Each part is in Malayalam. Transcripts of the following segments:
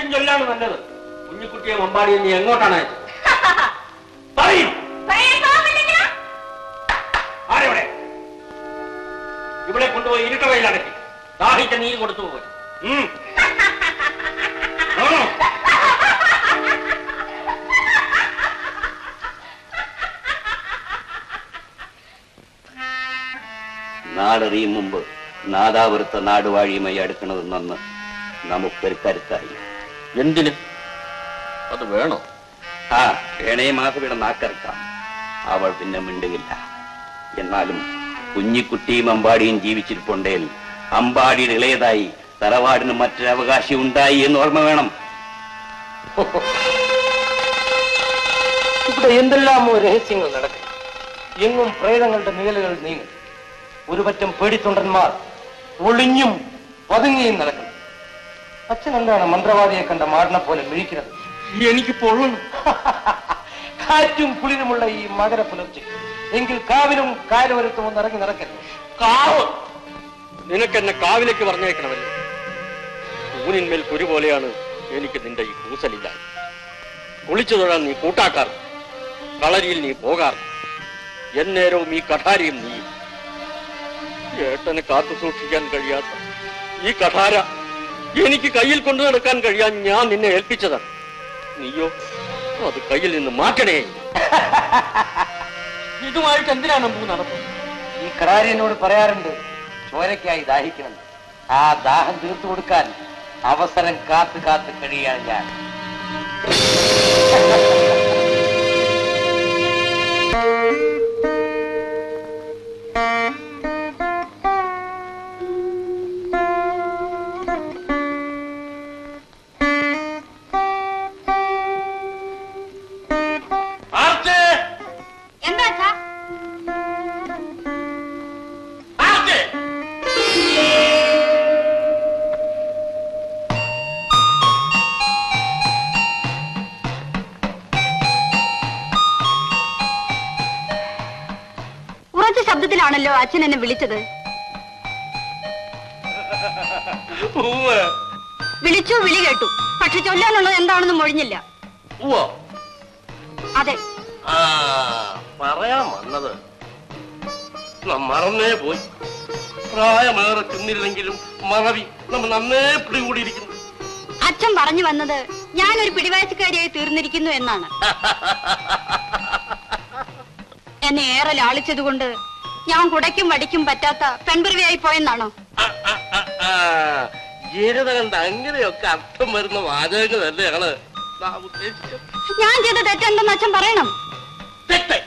സത്യം ചൊല്ലാണ് നല്ലത്. കുഞ്ഞിക്കുട്ടിയെ മമ്പാടിയെ നീ എങ്ങോട്ടാണ് പറയും? ആരെവിടെ? ഇവിടെ കൊണ്ടുപോയി ഇരുട്ടവയിലടക്കി ദാഹിച്ച നീര് കൊടുത്തു പോയി. നാടറിയും മുമ്പ് നാദാപുരത്ത നാടുവാഴിയുമായി അടുക്കണത് നന്ന് നമുക്കൊരു കരുത്തായി. എന്തിന്? അത് വേണോ? ആ വേണേ മാധവിയുടെ നാക്കറക്കാം. അവൾ പിന്നെ മിണ്ടുകില്ല. എന്നാലും കുഞ്ഞിക്കുട്ടിയും അമ്പാടിയും ജീവിച്ചിരിപ്പുണ്ടേൽ അമ്പാടിയുടെ ഇളയതായി തറവാടിന് മറ്റൊരു അവകാശി ഉണ്ടായി എന്ന് ഓർമ്മ വേണം. ഇവിടെ എന്തെല്ലാമോ രഹസ്യങ്ങൾ നടക്കും. എങ്ങും പ്രേതങ്ങളുടെ നിഴലുകൾ നീങ്ങും. ഒരു പറ്റം പേടിത്തൊണ്ടന്മാർ ഒളിഞ്ഞും പതുങ്ങിയും നടക്കുന്നു. അച്ഛൻ എന്താണ് മന്ത്രവാദിയെ കണ്ട മാടിനെ പോലെ മിഴിക്കുന്നത്? എനിക്ക് പൊള്ളണം. കാറ്റും കുളിരുമുള്ള ഈ മകര പുലർച്ചെ എങ്കിൽ കാവിലും കാലുവരത്തും ഒന്ന് ഇറങ്ങി നടക്കരുത്. കാവ് നിനക്കെന്നെ കാവിലേക്ക് പറഞ്ഞേക്കണമല്ലോ. ഊനിന്മേൽ കുരു പോലെയാണ് എനിക്ക് നിന്റെ ഈ കൂസലില്ല. കുളിച്ചു തൊഴാൻ നീ കൂട്ടാക്കാറ്, കളരിയിൽ നീ പോകാറ്, എന്നേരവും ഈ കഠാരയും നീയും. ഏട്ടനെ കാത്തു സൂക്ഷിക്കാൻ കഴിയാത്ത ഈ കഠാര എനിക്ക് കയ്യിൽ കൊണ്ടു നടക്കാൻ കഴിയാൻ ഞാൻ നിന്നെ ഏൽപ്പിച്ചതാണ്. നീയോ അത് കയ്യിൽ നിന്ന് മാറ്റണേ. ഇതുമായിട്ട് എന്തിനാണ് മുമ്പ് നടത്തുന്നത്? ഈ കടാരി എന്നോട് പറയാറുണ്ട് ചോരയ്ക്കായി ദാഹിക്കണം. ആ ദാഹം തീർത്തു കൊടുക്കാൻ അവസരം കാത്തു കാത്ത് കഴിയാണ് ഞാൻ. ശബ്ദത്തിലാണല്ലോ അച്ഛൻ എന്നെ വിളിച്ചത്. വിളിച്ചു, വിളി കേട്ടു. പക്ഷെ ചൊല്ലാനുള്ളത് എന്താണെന്ന് മൊഴിഞ്ഞില്ല. അതെ, പറയാൻ വന്നത് മറന്നേ പോയി. പ്രായമേറെ ചെന്നില്ലെങ്കിലും മറവി നമ്മൾ നന്നേ പിടികൂടിയിരിക്കുന്നു. അച്ഛൻ പറഞ്ഞു വന്നത് ഞാനൊരു പിടിവാശക്കാരിയായി തീർന്നിരിക്കുന്നു എന്നാണ്. എന്നെ ഏറെ ലാളിച്ചതുകൊണ്ട് ഞാൻ കുടയ്ക്കും വടിക്കും പറ്റാത്ത പെൺപിറവിയായി പോയെന്നാണോ? കണ്ട് അങ്ങനെയൊക്കെ അർത്ഥം വരുന്ന വാചകങ്ങളല്ലേ ഞങ്ങള് ഞാൻ ചെയ്ത തെറ്റെന്തെന്ന് അച്ഛൻ പറയണം. തെറ്റ്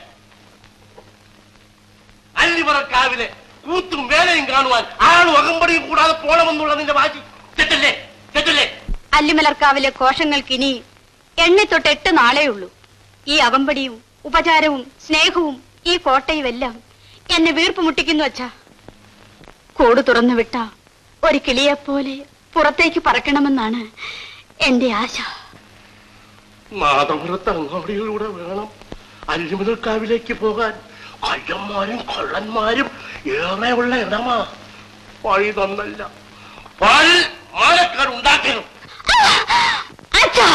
അല്ലിമറക്കാവിലെ കൂത്തും വേലയും കാണുവാൻ ആളും അകമ്പടിയും കൂടാതെ പോണമെന്നുള്ളതിന്റെ വാശി തെറ്റല്ലേ? തെറ്റല്ലേ? അല്ലിമലർക്കാവിലെ കോശങ്ങൾക്ക് ഇനി 8 നാളേ ഉള്ളൂ. ഈ അകമ്പടിയും ഉപചാരവും സ്നേഹവും ഈ കോട്ടയും എല്ലാം എന്നെ വീർപ്പ് മുട്ടിക്കുന്നു അച്ഛാ. കൂട് തുറന്നു വിട്ട ഒരു കിളിയെപ്പോലെ പുറത്തേക്ക് പറക്കണമെന്നാണ് എന്റെ ആശ. നാദപുരത്ത് അങ്ങാടിയിലൂടെ വേണം അല്ലിമലർക്കാവിലേക്ക് പോകാൻ. കള്ളന്മാരും കള്ളന്മാരും ഏറെ ഉള്ള ഇടമാ. വഴി തന്നല്ല, മാലക്കാരുണ്ടാക്കണം. അച്ഛാ,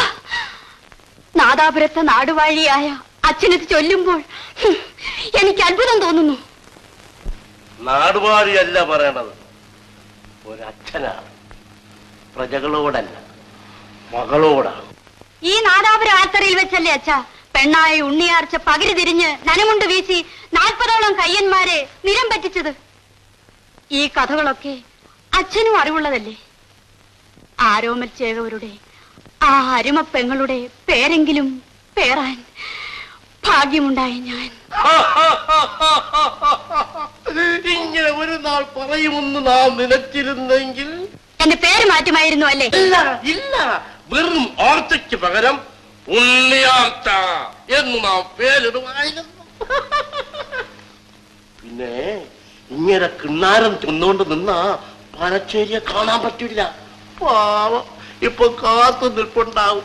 നാദാപുരത്തെ നാടുവാഴിയായ അച്ഛനത് ചൊല്ലുമ്പോൾ എനിക്ക് അത്ഭുതം തോന്നുന്നു. നാടുവാഴിയല്ല പറയണത്, ഒരച്ഛനാണ്. പ്രജകളോടല്ല, മകളോടാണ്. ഈ നാദാപുര ആത്തറയിൽ വെച്ചല്ലേ അച്ഛാ പെണ്ണായ ഉണ്ണിയാർച്ച പകിരി തിരിഞ്ഞ് നനമുണ്ട് വീശി 40ഓളം കയ്യന്മാരെ നിരം പറ്റിച്ചത്? ഈ കഥകളൊക്കെ അച്ഛനും അറിവുള്ളതല്ലേ? ആരോമൽ ചേകവരുടെ ആ അരുമപ്പെങ്ങളുടെ പേരെങ്കിലും പേറാൻ ഭാഗ്യമുണ്ടായി ഞാൻ. ഇങ്ങനെ ഒരു നാൾ പറയുമെന്ന് നാം നിലച്ചിരുന്നെങ്കിൽ എന്റെ പേര് മാറ്റുമായിരുന്നു അല്ലേ? ഇല്ല, വെറും ആർച്ചയ്ക്ക് പകരം ഉണ്ണിയാർച്ച എന്ന് നാം പേരിടുമായിരുന്നു. പിന്നെ ഇങ്ങനെ കിണ്ണാരം തിന്നുകൊണ്ട് നിന്നാ പനച്ചേരിയെ കാണാൻ പറ്റില്ല. പാവം ഇപ്പൊ കാത്തു നിൽപ്പുണ്ടാവും.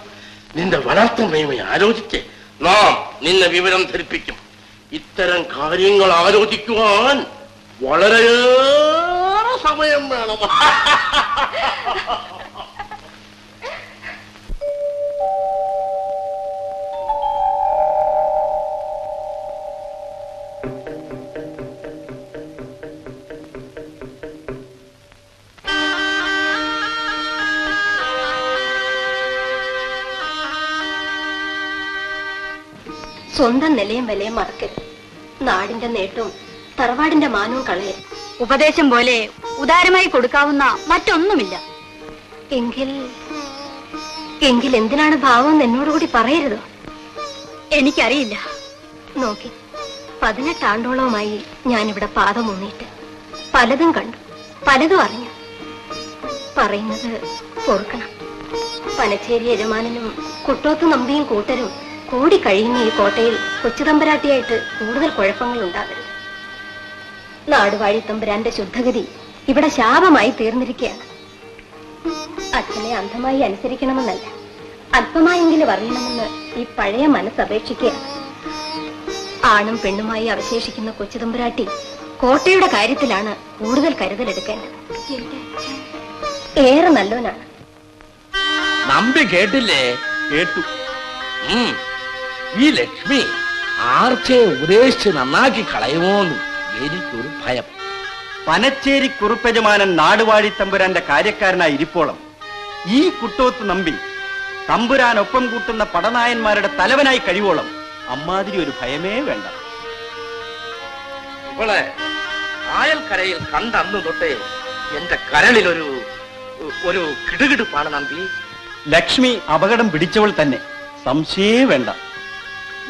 നിന്റെ വളർത്തുമേമ ആലോചിച്ച് നാം നിന്നെ വിവരം ധരിപ്പിക്കും. ഇത്തരം കാര്യങ്ങൾ ആലോചിക്കുവാൻ വളരെയേറെ സമയം വേണം. സ്വന്തം നിലയും വിലയും മറക്കരുത്. നാടിന്റെ നേട്ടവും തറവാടിന്റെ മാനവും കളയരുത്. ഉപദേശം പോലെ ഉദാരമായി കൊടുക്കാവുന്ന മറ്റൊന്നുമില്ല. എങ്കിൽ എന്തിനാണ് ഭാവം എന്നോടുകൂടി പറയരുതോ? എനിക്കറിയില്ല. നോക്കി, 18 ആണ്ടോളവുമായി ഞാനിവിടെ പാദമൂന്നിയിട്ട് പലതും കണ്ടു, പലതും അറിഞ്ഞു. പറയുന്നത് ഓർക്കണം. പനച്ചേരി യജമാനനും കുട്ടോത്ത് നമ്പിയും കൂട്ടരും കൂടി കഴിയുന്ന ഈ കോട്ടയിൽ കൊച്ചുതമ്പരാട്ടിയായിട്ട് കൂടുതൽ കുഴപ്പങ്ങൾ ഉണ്ടാകരുത്. നാടുവാഴി തമ്പുരാന്റെ ശുദ്ധഗതി ഇവിടെ ശാപമായി തീർന്നിരിക്കുകയാണ്. അച്ഛനെ അന്ധമായി അനുസരിക്കണമെന്നല്ല, അല്പമായെങ്കിലും അറിയണമെന്ന് ഈ പഴയ മനസ്സപേക്ഷിക്കുകയാണ്. ആണും പെണ്ണുമായി അവശേഷിക്കുന്ന കൊച്ചുതമ്പുരാട്ടി കോട്ടയുടെ കാര്യത്തിലാണ് കൂടുതൽ കരുതലെടുക്കേണ്ടത്. ഏറെ നല്ലവനാണ്. നമ്പി കേട്ടില്ലേ? കേട്ടു. ഈ ലക്ഷ്മി ആർച്ചയെ ഉപദേശിച്ച് നന്നാക്കി കളയുമോന്ന് എനിക്കൊരു ഭയം. പനച്ചേരി കുറുപ്പജമാനൻ നാടുവാഴി തമ്പുരാന്റെ കാര്യക്കാരനായി ഇരിപ്പോളം ഈ കുട്ടോത്ത് നമ്പി തമ്പുരാനൊപ്പം കൂട്ടുന്ന പടനായന്മാരുടെ തലവനായി കഴിവോളം അമ്മാതിരി ഒരു ഭയമേ വേണ്ട. ഇവളെ കായൽക്കരയിൽ കണ്ടന്നു തൊട്ടേ എന്റെ കരളിലൊരു ഒരു കിടുകിടുപ്പാണ് നമ്പി. ലക്ഷ്മി അപകടം പിടിച്ചവൾ തന്നെ, സംശയേ വേണ്ട.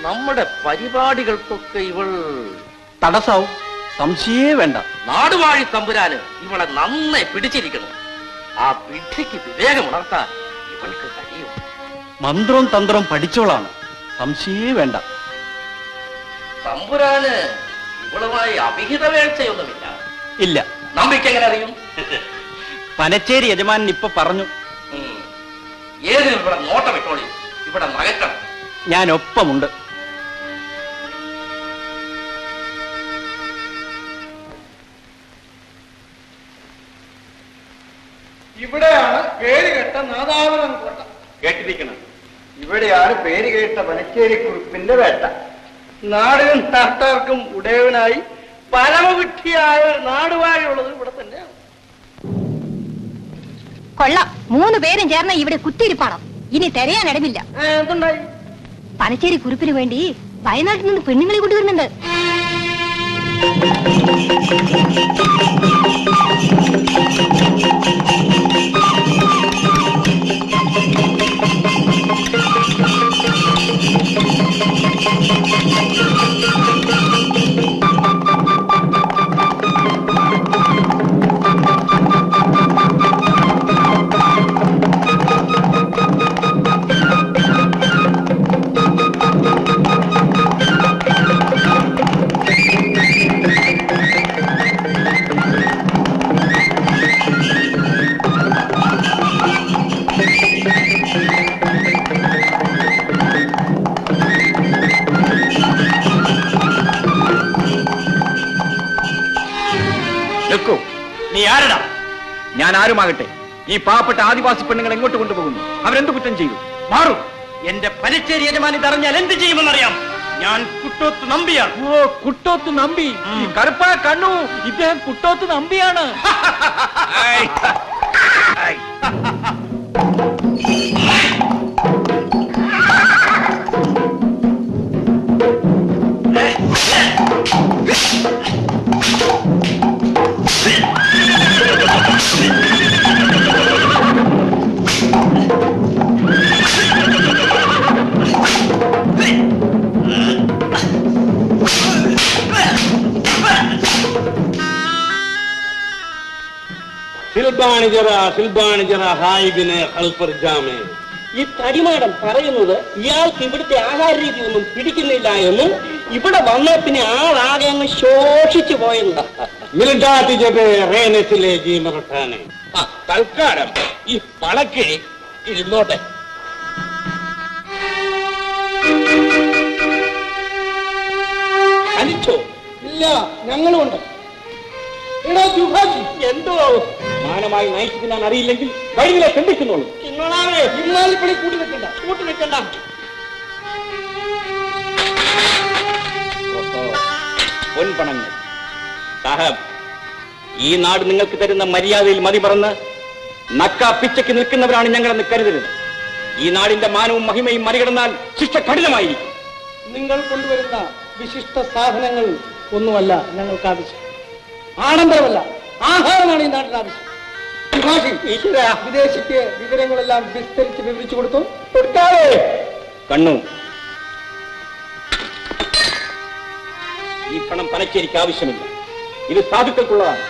നമ്മുടെ പരിപാടികൾക്കൊക്കെ ഇവൾ തടസ്സാവും, സംശയേ വേണ്ട. നാടുവാഴി തമ്പുരാന് ഇവളെ നന്നായി പിടിച്ചിരിക്കണം. ആ പിടിക്ക് വിവേകമുണർത്താൻ ഇവൾക്ക് കഴിയും. മന്ത്രവും തന്ത്രവും പഠിച്ചോളാണ്, സംശയേ വേണ്ട. തമ്പുരാന് ഇവളുമായി അവിഹിത വേഴ്ചയൊന്നുമില്ല. ഇല്ല. നമ്പിക്ക് എങ്ങനെ അറിയും? പനച്ചേരി യജമാനൻ ഇപ്പൊ പറഞ്ഞു. ഏതിനും ഇവിടെ നോട്ടം ഇട്ടോളി, ഇവിടെ നകറ്റം. ഞാൻ ഒപ്പമുണ്ട്. ഇവിടെയാണ് പേരുകെട്ട നാദാപുരം കോട്ട. കേട്ടിരിക്കണം. ഇവിടെയാണ് പേരുകേട്ട പനച്ചേരി കുറിപ്പിന്റെ വേട്ട. നാടിനും നാട്ടാർക്കും ഉടയവനായി പരമവിട്ടിയായ നാടുവാഴിയുള്ളത് ഇവിടെ തന്നെയാണ്. കൊള്ളാം, 3 പേരും ചേർന്ന് ഇവിടെ കുത്തിയിരിപ്പാണോ? ഇനി തിരയാൻ ഇടമില്ല. എന്തുണ്ടായി? പനച്ചേരി കുറിപ്പിന് വേണ്ടി വയനാട്ടിൽ നിന്ന് പെണ്ണുങ്ങളെ കൊണ്ടുവരുന്നുണ്ട്. നീ ആരടാ? ഞാൻ ആരുമാകട്ടെ, ഈ പാവപ്പെട്ട ആദിവാസി പെണ്ണുങ്ങൾ എങ്ങോട്ട് കൊണ്ടുപോകുന്നു? അവരെന്ത് കുറ്റം ചെയ്തു? മാറും. എന്റെ പനച്ചേരി യജമാനി അറിഞ്ഞാൽ എന്ത് ചെയ്യുമെന്നറിയാം. ഞാൻ കുട്ടോത്ത് നമ്പിയാണ്. ഓ, കുട്ടോത്ത് നമ്പി. കറുപ്പാ കണ്ണു, ഇദ്ദേഹം കുട്ടോത്ത് നമ്പിയാണ്. ഈ തടിമാടൻ പറയുന്നത് ഇയാൾക്ക് ഇവിടുത്തെ ആഹാര രീതി ഒന്നും പിടിക്കുന്നില്ല എന്നും ഇവിടെ വന്ന പിന്നെ ആളാകെ അങ്ങ് ശോഷിച്ചു പോയെന്ന്. തൽക്കാലം ഈ പളക്ക് ഇരുന്നോട്ടെ. അനിച്ചോ? ഇല്ല, ഞങ്ങളുണ്ട്. എന്തോ മാനമായി നയിച്ചു ഞാൻ അറിയില്ലെങ്കിൽ വഴികളെ കണ്ടിക്കുന്നുള്ളൂ. ഇന്നോളാവേ, ഇന്നാലിപ്പണി കൂട്ടി വെക്കണ്ട, കൂട്ടി വെക്കണ്ട. പൊൻപണങ്ങൾ സാഹബ്, ഈ നാട് നിങ്ങൾക്ക് തരുന്ന മര്യാദയിൽ മതിമറന്ന് നക്കാപ്പിച്ചയ്ക്ക് നിൽക്കുന്നവരാണ് ഞങ്ങളെന്ന് കരുതരുത്. ഈ നാടിന്റെ മാനവും മഹിമയും മറികടന്നാൽ ശിക്ഷ കഠിനമായിരിക്കും. നിങ്ങൾ കൊണ്ടുവരുന്ന വിശിഷ്ട സാധനങ്ങൾ ഒന്നുമല്ല ഞങ്ങൾക്ക് ആവശ്യം. ആഡംബരമല്ല, ആഹാരമാണ് ഈ നാട്ടിന് ആവശ്യം. വിദേശിക്ക് വിവരങ്ങളെല്ലാം വിസ്തരിച്ച് വിവരിച്ചു കൊടുത്താലേ. കണ്ണു, ഈ പണം പനച്ചേരിക്ക് ആവശ്യമില്ല. ഇത് സാധുക്കൾക്കുള്ളതാണ്.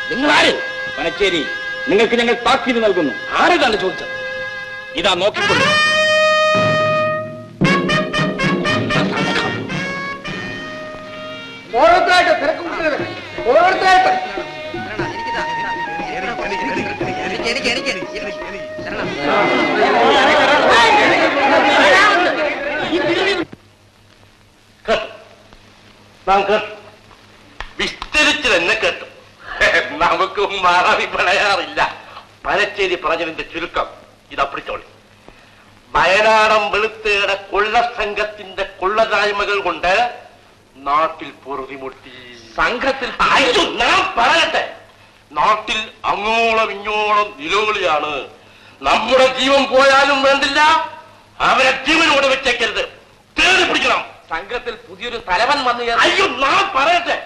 നിങ്ങളാര്? പനച്ചേരി, നിങ്ങൾക്ക് ഞങ്ങൾ താക്കീത് നൽകുന്നു. ആരെയാണ് ചോദിച്ചത്? ഇതാ നോക്കിക്കൊള്ളു. ഓരോരുത്തരായിട്ട് തിരക്കും ഓരോരുത്തരായിട്ട്. വിസ്തരിച്ച് തന്നെ കേട്ടു. നമുക്ക് മാറാവി പറയാറില്ല. പനച്ചേരി പറഞ്ഞതിന്റെ ചുരുക്കം ഇതാ പിടിച്ചോളി. വയനാടൻ വെളുത്തേടെ കൊള്ള സംഘത്തിന്റെ കൊള്ളതായ്മകൾ കൊണ്ട് നാട്ടിൽ പൊറുതിമുട്ടി. സംഘത്തിൽ ഞാൻ പറയട്ടെ, നാട്ടിൽ അങ്ങോളം ഇങ്ങോളം നിലവിളിയാണ്. നമ്മുടെ ജീവൻ പോയാലും വേണ്ടില്ല, അവരെ ജീവനോട് വെച്ചേക്കരുത്. തേടി പിടിക്കണം. സംഘത്തിൽ പുതിയൊരു തലവൻ വന്നു. അയ്യോ, ഞാൻ പറയട്ടെ,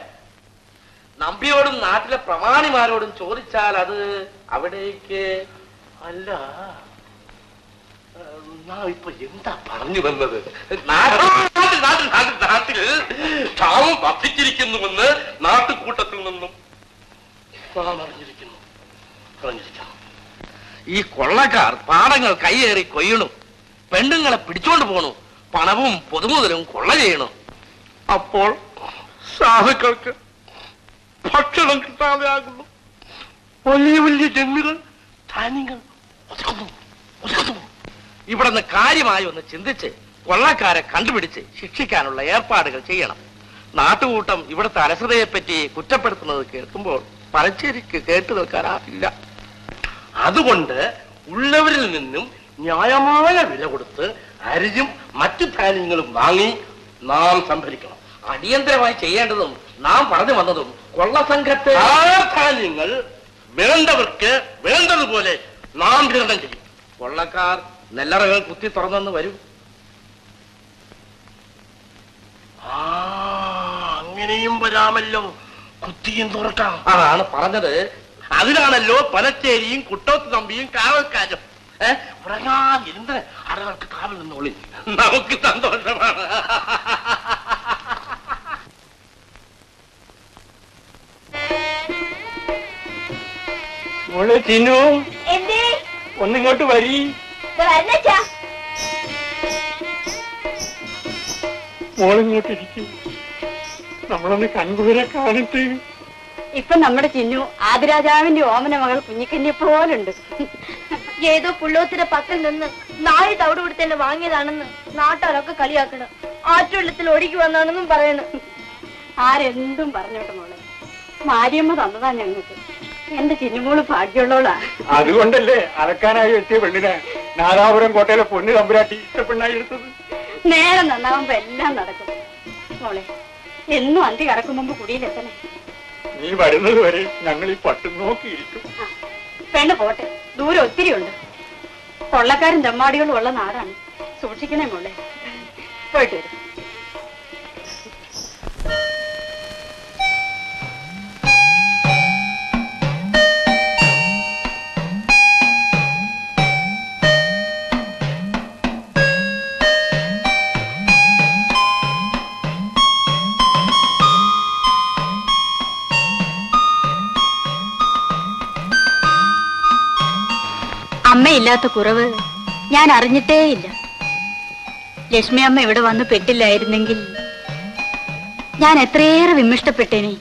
നമ്പിയോടും നാട്ടിലെ പ്രമാണിമാരോടും ചോദിച്ചാൽ അത് അവിടേക്ക് അല്ല. ഇപ്പൊ എന്താ പറഞ്ഞു വന്നത്? നാട്ടിൽ ക്ഷാമം വർദ്ധിച്ചിരിക്കുന്നുവെന്ന് നാട്ടുകൂട്ടത്തിൽ നിന്നും നാം അറിഞ്ഞിരിക്കുന്നു. ഈ കൊള്ളക്കാർ പാടങ്ങൾ കയ്യേറി കൊയ്യണു, പെണ്ണുങ്ങളെ പിടിച്ചോണ്ട് പോണു, പണവും പൊതുമുതലും കൊള്ള ചെയ്യണു. അപ്പോൾ സാധുക്കൾക്ക് ഭക്ഷണം കിട്ടാതെ ആകുന്നു. വലിയ വലിയ ജന്മികൾ ധാന്യങ്ങൾ ഒതുക്കുന്നു. ഇവിടുന്ന് കാര്യമായി ഒന്ന് ചിന്തിച്ച് കൊള്ളക്കാരെ കണ്ടുപിടിച്ച് ശിക്ഷിക്കാനുള്ള ഏർപ്പാടുകൾ ചെയ്യണം. നാട്ടുകൂട്ടം ഇവിടുത്തെ അലസതയെപ്പറ്റി കുറ്റപ്പെടുത്തുന്നത് കേൾക്കുമ്പോൾ പനച്ചേരിക്ക് കേട്ടു നിൽക്കാനാവില്ല. അതുകൊണ്ട് ഉള്ളവരിൽ നിന്നും ന്യായമായ വില കൊടുത്ത് അരിയും മറ്റു ധാന്യങ്ങളും വാങ്ങി നാം സംഭരിക്കണം. അടിയന്തരമായി ചെയ്യേണ്ടതും നാം പറഞ്ഞു വന്നതും കൊള്ളസംഘത്തെ ധാന്യങ്ങൾ വേണ്ടവർക്ക് വേണ്ടതുപോലെ നാം വിതരണം ചെയ്യും. കൊള്ളക്കാർ നെല്ലറകൾ കുത്തി തുറന്നെന്ന് വരും. അങ്ങനെയും വരാമല്ലോ, കുത്തിയും തുറക്കാം. അതാണ് പറഞ്ഞത്. അതിനാണല്ലോ പനച്ചേരിയും കുട്ടോത്ത് തമ്പിയും കാവൽക്കാരും. ഉറങ്ങാൻ ഇരുന്ന് ആളുകൾക്ക് കാവൽ നിന്നോളി. നമുക്ക് സന്തോഷമാണ്. മോളെ ചിന്നു, ഒന്നിങ്ങോട്ട് വരി. മോളിങ്ങോട്ടിരിക്കും. നമ്മളൊന്ന് കൺകുളിരെ കാണിട്ട്. ഇപ്പൊ നമ്മുടെ ചിന്നു ആദിരാജാവിന്റെ ഓമന മകൾ കുഞ്ഞിക്കന്നെ പോലുണ്ട്. ഏതോ പുള്ളോത്തിന്റെ പക്കൽ നിന്ന് നാളെ തവിട് കൊടുത്തന്നെ വാങ്ങിയതാണെന്ന് നാട്ടുകാരൊക്കെ കളിയാക്കണം. ആറ്റുവെള്ളത്തിൽ ഒഴുകി വന്നാണെന്നും പറയണം. ആരെന്തും പറഞ്ഞോട്ടെ മോളെ, മാരിയമ്മ തന്നതാ ഞങ്ങൾക്ക്. എന്റെ ചിന്നുമോള് ഭാഗ്യമുള്ളവളാ. അതുകൊണ്ടല്ലേ അലക്കാനായി എത്തിയ പെണ്ണിനെ നാദാപുരം കോട്ടയിലെ പൊന്നു തമ്പുരാട്ടി ഇഷ്ടപ്പെണ്ണായി എടുത്തത്. നേരം നന്നാവുമ്പോ എല്ലാം നടക്കും മോളെ. എന്നും അന്തി കറക്കും മുമ്പ് കുടിയിലെത്തണേ. നീ വരുന്നത് വരെ ഞങ്ങൾ ഈ പട്ടു നോക്കിയിരിക്കും. പെണ്ണ് പോട്ടെ, ദൂരം ഒത്തിരി ഉണ്ട്. കൊള്ളക്കാരും തെമ്മാടികളും ഉള്ള നാടാണ്. സൂക്ഷിക്കണേ മോളെ. പോയിട്ട് വരും. അമ്മയില്ലാത്ത കുറവ് ഞാൻ അറിഞ്ഞിട്ടേയില്ല. ലക്ഷ്മി അമ്മ ഇവിടെ വന്ന് പെട്ടില്ലായിരുന്നെങ്കിൽ ഞാൻ എത്രയേറെ വിമിഷ്ടപ്പെട്ടേനെ.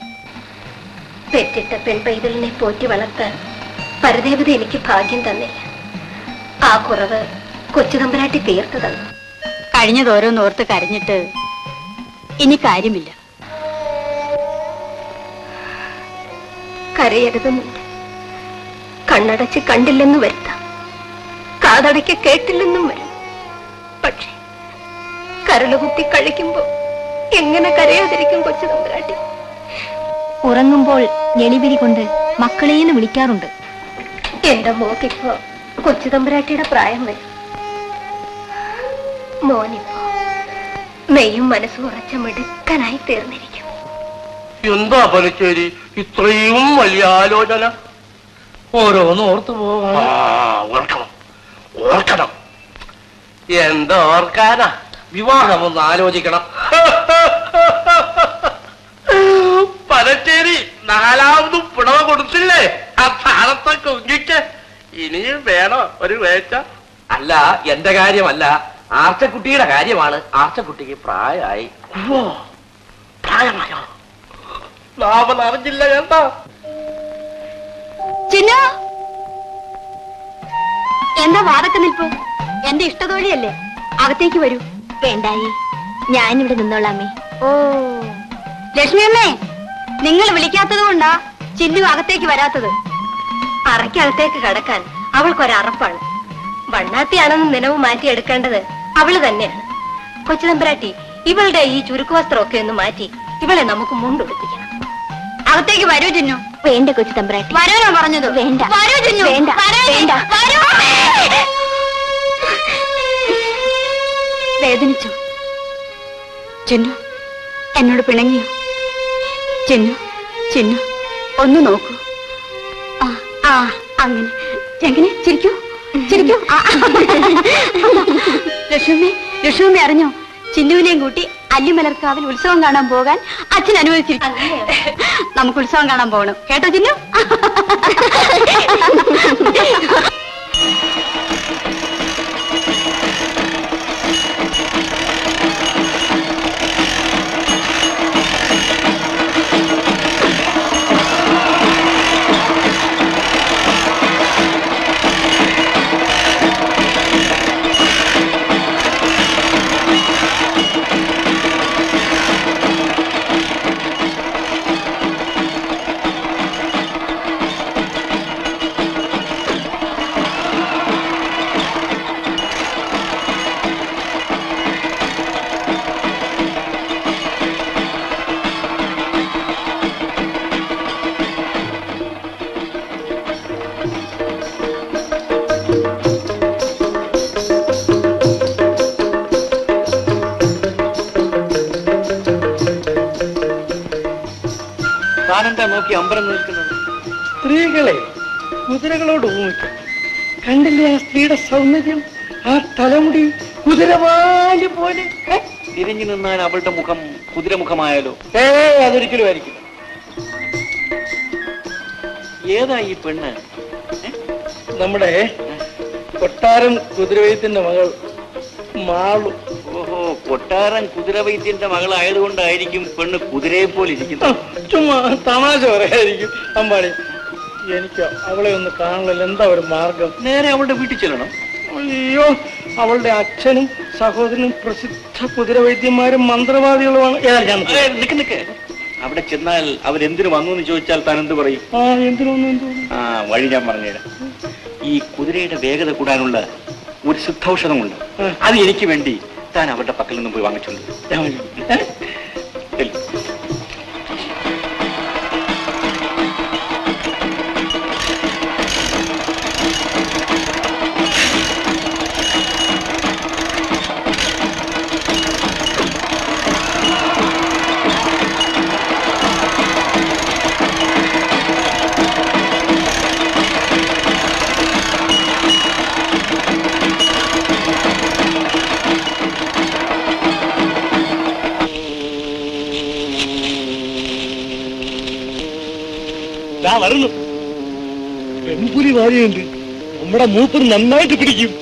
പെറ്റിട്ട പെൺപൈതലിനെ പോറ്റി വളർത്താൻ പരദേവത എനിക്ക് ഭാഗ്യം തന്നില്ല. ആ കുറവ് കൊച്ചുതമ്പരാട്ടി തീർത്തു തന്നു. കഴിഞ്ഞതോരോന്നോർത്ത് കരഞ്ഞിട്ട് ഇനി കാര്യമില്ല. കരയരുതെന്നുണ്ട്. കണ്ണടച്ച് കണ്ടില്ലെന്ന് വരുത്താം, കാതടയ്ക്ക് കേട്ടില്ലെന്നും വരും. പക്ഷെ കരളുകുത്തി കഴിക്കുമ്പോ എങ്ങനെ കരയാതിരിക്കും കൊച്ചുതമ്പരാട്ടി? ഉറങ്ങുമ്പോൾ ഞെളിവിരി കൊണ്ട് മക്കളേന്ന് വിളിക്കാറുണ്ട്. എന്റെ മോക്കിപ്പോ കൊച്ചുതമ്പരാട്ടിയുടെ പ്രായം വരും. മോനിപ്പോ മെയ്യും മനസ്സും ഉറച്ച മിടുക്കനായി തീർന്നിരിക്കും. എന്താ പനച്ചേരി ഇത്രയും വലിയ ആലോചന? ഓരോന്ന് ഓർത്തു പോകാൻ ഓർക്കണം ഓർക്കണം. എന്താ ഓർക്കാനാ? വിവാഹം ഒന്ന് ആലോചിക്കണം. പനച്ചേരി നാലാമതും പിടവ കൊടുത്തില്ലേ ആ താഴത്തെ കുഞ്ഞിക്ക്? ഇനിയും വേണോ ഒരു വേച്ച? അല്ല, എന്റെ കാര്യമല്ല, ആർച്ചക്കുട്ടിയുടെ കാര്യമാണ്. ആർച്ചക്കുട്ടിക്ക് പ്രായമായി. പ്രായമായോ? നാമൻ അറിഞ്ഞില്ല. എന്താ ചിന്നു? എന്താ വാതൊക്കെ നിൽപ്പ്? എന്റെ ഇഷ്ടത്തോഴിയല്ലേ, അകത്തേക്ക് വരൂ. വേണ്ടായി, ഞാനിവിടെ നിന്നോളാമേ. ഓ ലക്ഷ്മിയമ്മേ, നിങ്ങൾ വിളിക്കാത്തത് കൊണ്ടാ ചിന്നു അകത്തേക്ക് വരാത്തത്. അറയ്ക്കകത്തേക്ക് കടക്കാൻ അവൾക്കൊരറപ്പാണ്. വണ്ണാത്തിയാണെന്ന് നിലവ് മാറ്റിയെടുക്കേണ്ടത് അവള് തന്നെയാണ്. കൊച്ചുതമ്പുരാട്ടി, ഇവളുടെ ഈ ചുരുക്കു വസ്ത്രമൊക്കെ ഒന്ന് മാറ്റി ഇവളെ നമുക്ക് മുണ്ടുടുപ്പിക്കണം. അകത്തേക്ക് വരൂ ചിന്നു. വേണ്ട കൊച്ചുതമ്പുരാട്ടി, വരാനോ പറഞ്ഞത്? വേണ്ട. വരൂ ചിന്നു. വേണ്ട, വേണ്ട. വേദനിച്ചു ചിന്നു? എന്നോട് പിണങ്ങിയോ? ചിന്നു, ചിന്നു ഒന്ന് നോക്കൂ. ആ ആ അങ്ങനെ എങ്ങനെ ചിരിക്കൂ, ചിരിക്കൂ. ലക്ഷ്മി, ലക്ഷ്മി അറിഞ്ഞോ? ചിന്നുവിനെയും കൂട്ടി അല്ലിമലർക്കാവിൽ ഉത്സവം കാണാൻ പോകാൻ അച്ഛൻ അനുവദിച്ചിരിക്കും. നമുക്ക് ഉത്സവം കാണാൻ പോകണം കേട്ടോ ചിന്നു? താനെന്താ നോക്കി അമ്പരം നിൽക്കുന്നത്? സ്ത്രീകളെ കുതിരകളോട് ഊമിക്കും. കണ്ടില്ലേ ആ സ്ത്രീയുടെ സൗന്ദര്യം? ആ തലമുടി കുതിരവാല് പോലെ. തിരിഞ്ഞു നിന്നാൽ അവളുടെ മുഖം കുതിരമുഖമായാലോ? അതൊരിക്കലും ആയിരിക്കും. ഏതാ ഈ പെണ്ണ്? നമ്മുടെ കൊട്ടാരം കുതിരവൈദ്യന്റെ മകൾ മാളു. ഓഹോ, കൊട്ടാരം കുതിരവൈദ്യന്റെ മകളായതുകൊണ്ടായിരിക്കും പെണ്ണ് കുതിരയെ പോലെ ഇരിക്കുന്നത്. ചുമ്മാ തമാശ പറയായിരിക്കും അമ്പാടി. എനിക്ക് അവളെ ഒന്ന് കാണണല്ലോ. എന്താ ഒരു മാർഗം? നേരെ അവളുടെ വീട്ടിൽ ചെല്ലണം. അയ്യോ, അവളുടെ അച്ഛനും സഹോദരനും പ്രസിദ്ധ കുതിരവൈദ്യന്മാരും മന്ത്രവാദികളുമാണ്. നിക്ക് അവിടെ ചെന്നാൽ അവരെന്തിനു വന്നു എന്ന് ചോദിച്ചാൽ താൻ എന്ത് പറയും? എന്തിനു? ആ വഴി ഞാൻ പറഞ്ഞുതരാം. ഈ കുതിരയുടെ വേഗത കൂടാനുള്ള ഒരു സിദ്ധൌഷധമുണ്ട്. അത് എനിക്ക് വേണ്ടി താൻ അവരുടെ പക്കൽ നിന്നും പോയി വാങ്ങിച്ചുണ്ട്. വരുന്നു പെൺപുലി വാരിയുണ്ട്. നമ്മുടെ മൂപ്പർ നന്നായിട്ട് പിടിക്കും.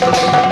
Thank you.